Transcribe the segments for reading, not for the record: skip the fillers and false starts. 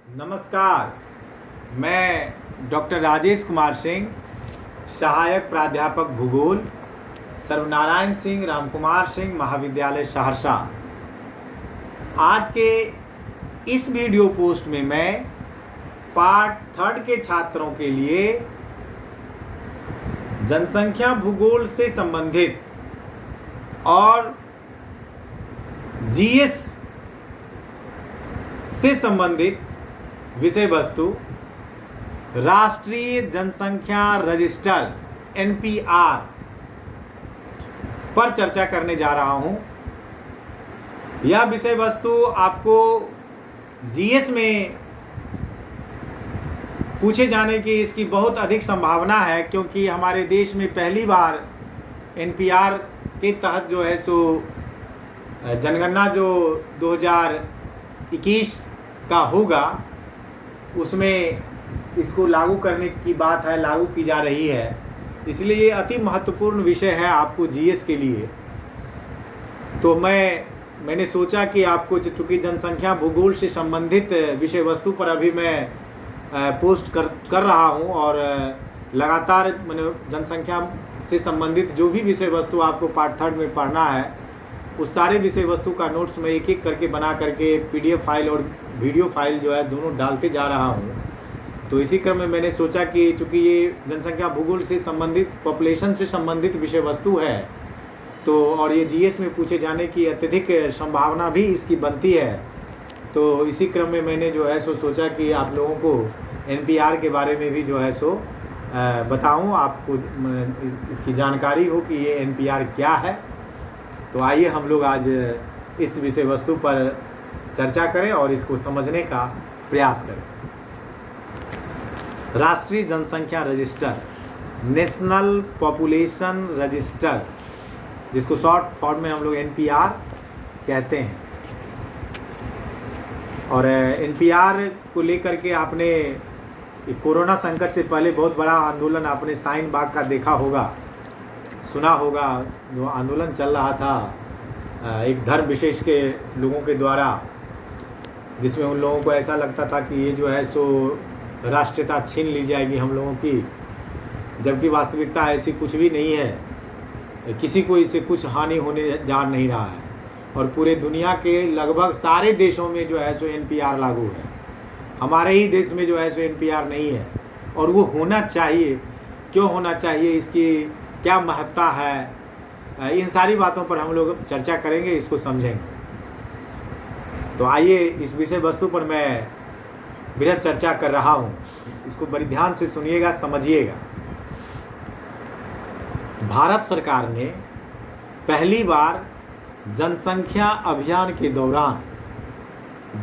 नमस्कार। मैं डॉक्टर राजेश कुमार सिंह, सहायक प्राध्यापक भूगोल, सर्वनारायण सिंह रामकुमार सिंह महाविद्यालय सहरसा। आज के इस वीडियो पोस्ट में मैं पार्ट 3 के छात्रों के लिए जनसंख्या भूगोल से संबंधित और जीएस से संबंधित विषय वस्तु राष्ट्रीय जनसंख्या रजिस्टर एनपीआर पर चर्चा करने जा रहा हूं। यह विषय वस्तु आपको जीएस में पूछे जाने की इसकी बहुत अधिक संभावना है, क्योंकि हमारे देश में पहली बार एनपीआर के तहत जो है सो जनगणना जो 2021 का होगा उसमें इसको लागू करने की बात है, लागू की जा रही है। इसलिए ये अति महत्वपूर्ण विषय है आपको जीएस के लिए। तो मैंने सोचा कि आपको, चूँकि जनसंख्या भूगोल से संबंधित विषय वस्तु पर अभी मैं पोस्ट कर रहा हूँ और लगातार मैंने जनसंख्या से संबंधित जो भी विषय वस्तु आपको पार्ट 3 में पढ़ना है उस सारे विषय वस्तु का नोट्स मैं एक एक करके बना करके पीडीएफ फाइल और वीडियो फाइल जो है दोनों डालते जा रहा हूँ। तो इसी क्रम में मैंने सोचा कि चूँकि ये जनसंख्या भूगोल से संबंधित, पॉपुलेशन से संबंधित विषय वस्तु है, तो और ये जीएस में पूछे जाने की अत्यधिक संभावना भी इसकी बनती है, तो इसी क्रम में मैंने जो है सो सोचा कि आप लोगों को एनपीआर के बारे में भी जो है सो बताऊँ, आपको इसकी जानकारी हो कि ये एनपीआर क्या है। तो आइए हम लोग आज इस विषय वस्तु पर चर्चा करें और इसको समझने का प्रयास करें। राष्ट्रीय जनसंख्या रजिस्टर, नेशनल पॉपुलेशन रजिस्टर, जिसको शॉर्ट फॉर्म में हम लोग एनपीआर कहते हैं। और एनपीआर को लेकर के आपने कोरोना संकट से पहले बहुत बड़ा आंदोलन आपने शाहीन बाग का देखा होगा, सुना होगा। जो आंदोलन चल रहा था एक धर्म विशेष के लोगों के द्वारा, जिसमें उन लोगों को ऐसा लगता था कि ये जो है सो राष्ट्रीयता छीन ली जाएगी हम लोगों की, जबकि वास्तविकता ऐसी कुछ भी नहीं है। किसी को इससे कुछ हानि होने जा नहीं रहा है और पूरे दुनिया के लगभग सारे देशों में जो है सो एनपीआर लागू है। हमारे ही देश में जो है सो एनपीआर नहीं है, और वो होना चाहिए। क्यों होना चाहिए, इसकी क्या महत्ता है, इन सारी बातों पर हम लोग चर्चा करेंगे, इसको समझेंगे। तो आइए इस विषय वस्तु पर मैं बृहद चर्चा कर रहा हूँ, इसको बड़ी ध्यान से सुनिएगा, समझिएगा। भारत सरकार ने पहली बार जनसंख्या अभियान के दौरान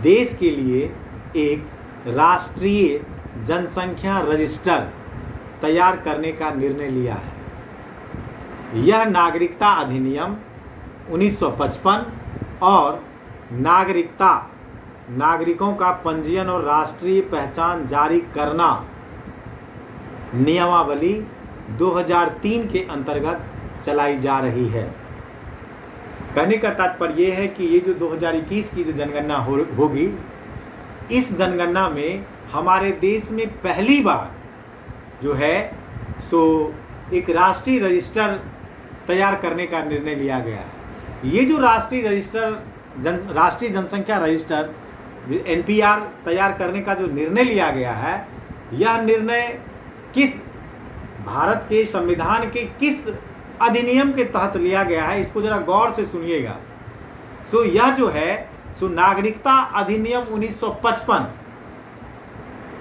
देश के लिए एक राष्ट्रीय जनसंख्या रजिस्टर तैयार करने का निर्णय लिया है। यह नागरिकता अधिनियम 1955 और नागरिकों का पंजीयन और राष्ट्रीय पहचान जारी करना नियमावली 2003 के अंतर्गत चलाई जा रही है। कहने का तात्पर्य यह है कि ये जो 2021 की जो जनगणना होगी, इस जनगणना में हमारे देश में पहली बार जो है सो एक राष्ट्रीय रजिस्टर तैयार करने का निर्णय लिया गया है। ये जो राष्ट्रीय जनसंख्या रजिस्टर एनपीआर तैयार करने का जो निर्णय लिया गया है, यह निर्णय किस भारत के संविधान के किस अधिनियम के तहत लिया गया है, इसको जरा गौर से सुनिएगा। सो यह जो है सो नागरिकता अधिनियम 1955,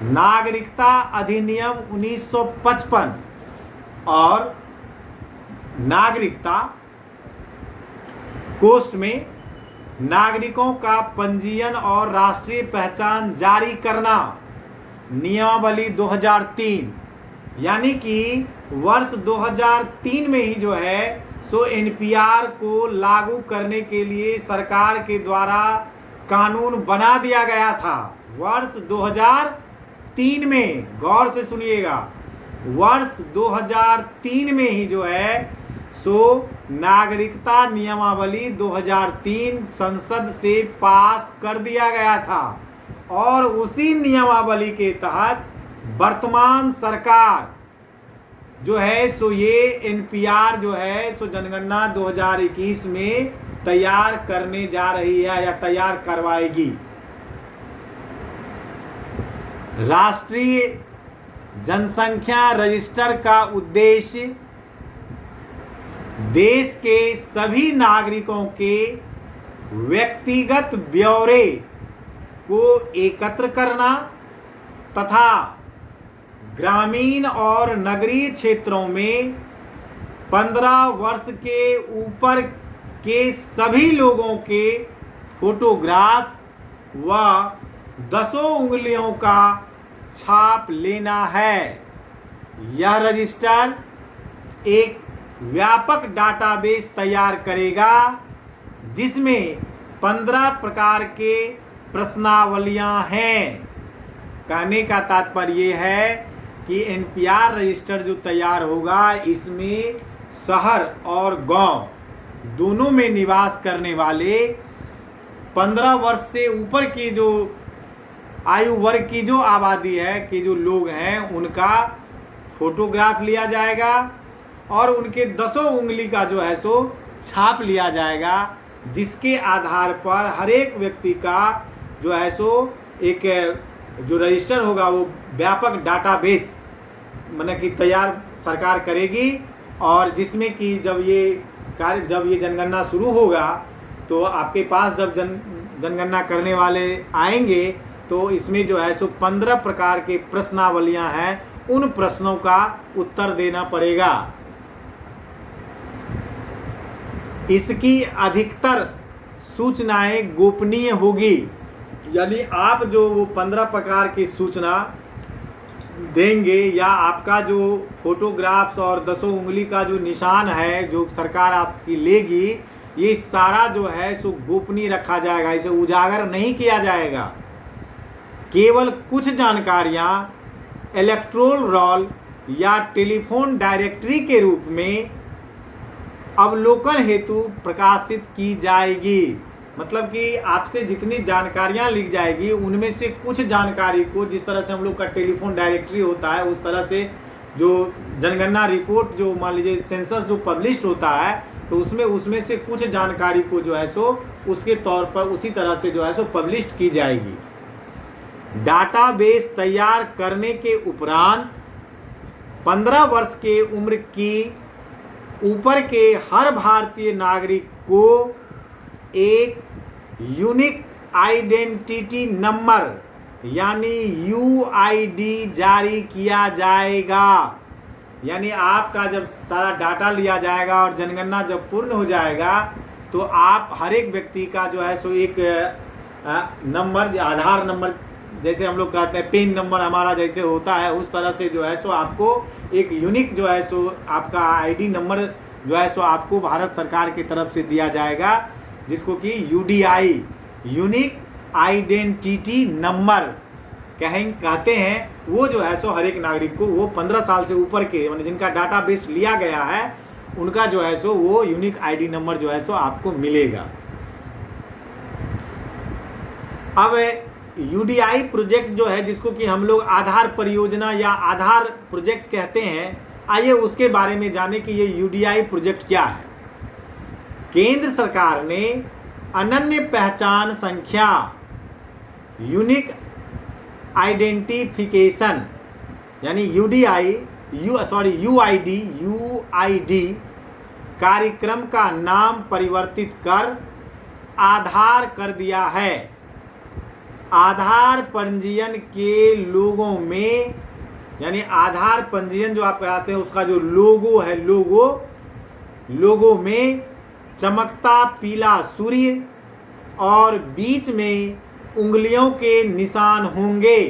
नागरिकता अधिनियम 1955 और नागरिकता कोष्ठ में नागरिकों का पंजीयन और राष्ट्रीय पहचान जारी करना नियमावली 2003, यानी कि वर्ष 2003 में ही जो है सो एनपीआर को लागू करने के लिए सरकार के द्वारा कानून बना दिया गया था। वर्ष 2003 में, गौर से सुनिएगा, वर्ष 2003 में ही जो है सो नागरिकता नियमावली 2003 संसद से पास कर दिया गया था। और उसी नियमावली के तहत वर्तमान सरकार जो है सो ये एनपीआर जो है सो जनगणना 2021 में तैयार करने जा रही है या तैयार करवाएगी। राष्ट्रीय जनसंख्या रजिस्टर का उद्देश्य देश के सभी नागरिकों के व्यक्तिगत ब्यौरे को एकत्र करना तथा ग्रामीण और नगरीय क्षेत्रों में 15 वर्ष के ऊपर के सभी लोगों के फोटोग्राफ व 10 उंगलियों का छाप लेना है। यह रजिस्टर एक व्यापक डाटाबेस तैयार करेगा जिसमें 15 प्रकार के प्रश्नावलियां हैं। कहने का तात्पर्य है कि एनपीआर रजिस्टर जो तैयार होगा इसमें शहर और गांव दोनों में निवास करने वाले 15 वर्ष से ऊपर की जो आयु वर्ग की जो आबादी है कि जो लोग हैं उनका फोटोग्राफ लिया जाएगा और उनके 10 उंगली का जो है सो छाप लिया जाएगा, जिसके आधार पर हर एक व्यक्ति का जो है सो एक जो रजिस्टर होगा वो व्यापक डाटाबेस मतलब कि तैयार सरकार करेगी। और जिसमें कि जब ये जनगणना शुरू होगा तो आपके पास जब जनगणना करने वाले आएंगे तो इसमें जो है सो 15 प्रकार के प्रश्नावलियां हैं, उन प्रश्नों का उत्तर देना पड़ेगा। इसकी अधिकतर सूचनाएं गोपनीय होगी, यानी आप जो वो 15 प्रकार की सूचना देंगे या आपका जो फोटोग्राफ्स और 10 उंगली का जो निशान है जो सरकार आपकी लेगी, ये सारा जो है सो गोपनीय रखा जाएगा, इसे उजागर नहीं किया जाएगा। केवल कुछ जानकारियां इलेक्टोरल रोल या टेलीफोन डायरेक्टरी के रूप में अवलोकन हेतु प्रकाशित की जाएगी। मतलब कि आपसे जितनी जानकारियां लिख जाएगी उनमें से कुछ जानकारी को, जिस तरह से हम लोग का टेलीफोन डायरेक्टरी होता है उस तरह से जो जनगणना रिपोर्ट जो मान लीजिए सेंसस जो पब्लिश होता है तो उसमें से कुछ जानकारी को जो है सो उसके तौर पर उसी तरह से जो है सो पब्लिश की जाएगी। डाटाबेस तैयार करने के उपरांत 15 वर्ष के उम्र की ऊपर के हर भारतीय नागरिक को एक यूनिक आइडेंटिटी नंबर यानी यूआईडी जारी किया जाएगा। यानी आपका जब सारा डाटा लिया जाएगा और जनगणना जब पूर्ण हो जाएगा तो आप हर एक व्यक्ति का जो है सो एक नंबर, आधार नंबर जैसे हम लोग कहते हैं पिन नंबर हमारा जैसे होता है उस तरह से जो है सो आपको एक यूनिक जो है सो आपका आईडी नंबर जो है सो आपको भारत सरकार की तरफ से दिया जाएगा, जिसको कि यूडीआई यूनिक आइडेंटिटी नंबर कहते हैं। वो जो है सो हर एक नागरिक को वो 15 साल से ऊपर के मतलब जिनका डाटाबेस लिया गया है उनका जो है सो वो यूनिक आईडी नंबर जो है सो आपको मिलेगा। अब यूडीआई प्रोजेक्ट जो है जिसको कि हम लोग आधार परियोजना या आधार प्रोजेक्ट कहते हैं, आइए उसके बारे में जाने कि ये यूडीआई प्रोजेक्ट क्या है। केंद्र सरकार ने अनन्य पहचान संख्या यूनिक आइडेंटिफिकेशन यानी यूआईडी कार्यक्रम का नाम परिवर्तित कर आधार कर दिया है। आधार पंजीयन के लोगों में यानी आधार पंजीयन जो आप कराते हैं उसका जो लोगो है, लोगो में चमकता पीला सूर्य और बीच में उंगलियों के निशान होंगे।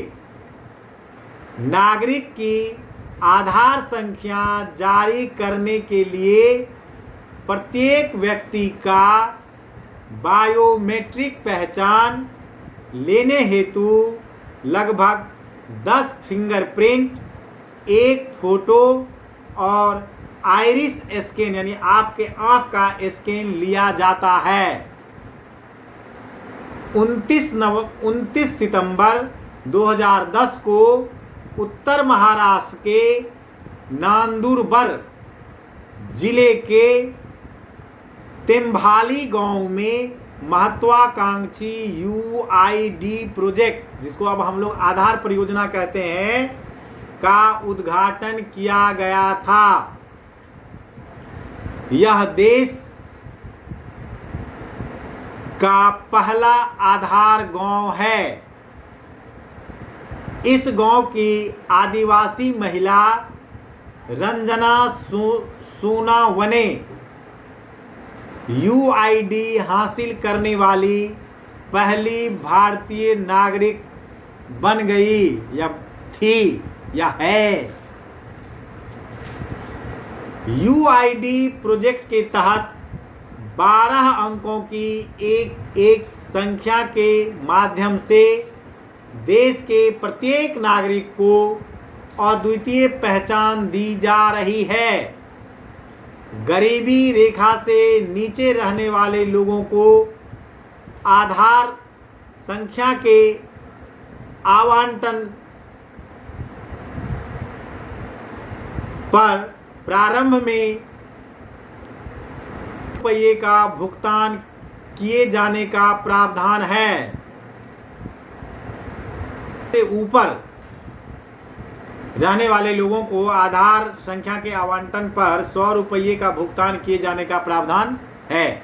नागरिक की आधार संख्या जारी करने के लिए प्रत्येक व्यक्ति का बायोमेट्रिक पहचान लेने हेतु लगभग 10 फिंगरप्रिंट, एक फोटो और आइरिस स्कैन यानी आपके आंख का स्कैन लिया जाता है। 29 सितंबर 2010 को उत्तर महाराष्ट्र के नांदुरबार जिले के तेम्भाली गांव में महत्वाकांक्षी यूआईडी प्रोजेक्ट, जिसको अब हम लोग आधार परियोजना कहते हैं, का उद्घाटन किया गया था। यह देश का पहला आधार गांव है। इस गांव की आदिवासी महिला रंजना सोनावने यूआईडी हासिल करने वाली पहली भारतीय नागरिक बन गई, या थी या है। यूआईडी प्रोजेक्ट के तहत 12 अंकों की एक संख्या के माध्यम से देश के प्रत्येक नागरिक को अद्वितीय पहचान दी जा रही है। गरीबी रेखा से नीचे रहने वाले लोगों को आधार संख्या के आवंटन पर प्रारंभ में रुपये का भुगतान किए जाने का प्रावधान है। ऊपर रहने वाले लोगों को आधार संख्या के आवंटन पर 100 रुपये का भुगतान किए जाने का प्रावधान है।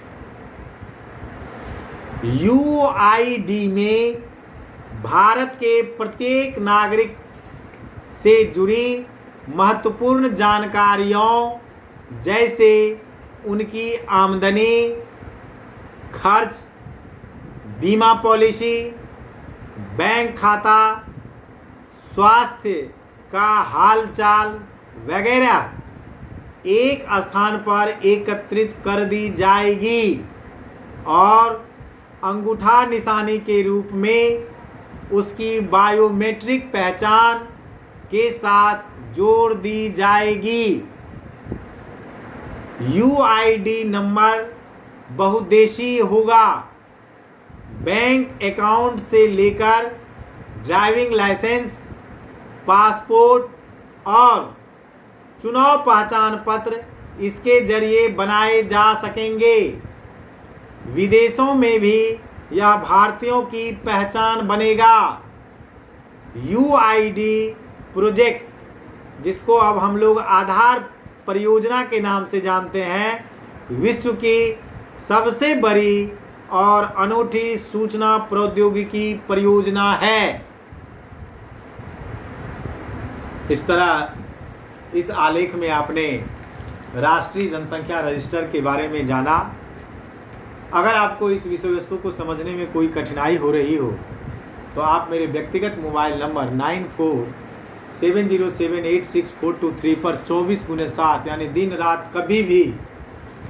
यूआईडी में भारत के प्रत्येक नागरिक से जुड़ी महत्वपूर्ण जानकारियों जैसे उनकी आमदनी, खर्च, बीमा पॉलिसी, बैंक खाता, स्वास्थ्य का हालचाल वगैरह एक स्थान पर एकत्रित कर दी जाएगी और अंगूठा निशानी के रूप में उसकी बायोमेट्रिक पहचान के साथ जोड़ दी जाएगी। यूआईडी नंबर बहुउद्देशीय होगा। बैंक अकाउंट से लेकर ड्राइविंग लाइसेंस, पासपोर्ट और चुनाव पहचान पत्र इसके जरिए बनाए जा सकेंगे। विदेशों में भी यह भारतीयों की पहचान बनेगा। यूआईडी प्रोजेक्ट, जिसको अब हम लोग आधार परियोजना के नाम से जानते हैं, विश्व की सबसे बड़ी और अनूठी सूचना प्रौद्योगिकी परियोजना है। इस तरह इस आलेख में आपने राष्ट्रीय जनसंख्या रजिस्टर के बारे में जाना। अगर आपको इस विषय वस्तु को समझने में कोई कठिनाई हो रही हो तो आप मेरे व्यक्तिगत मोबाइल नंबर 9470786423 पर 24x7 यानी दिन रात कभी भी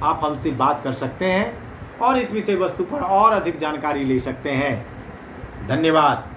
आप हमसे बात कर सकते हैं और इस विषय वस्तु पर और अधिक जानकारी ले सकते हैं। धन्यवाद।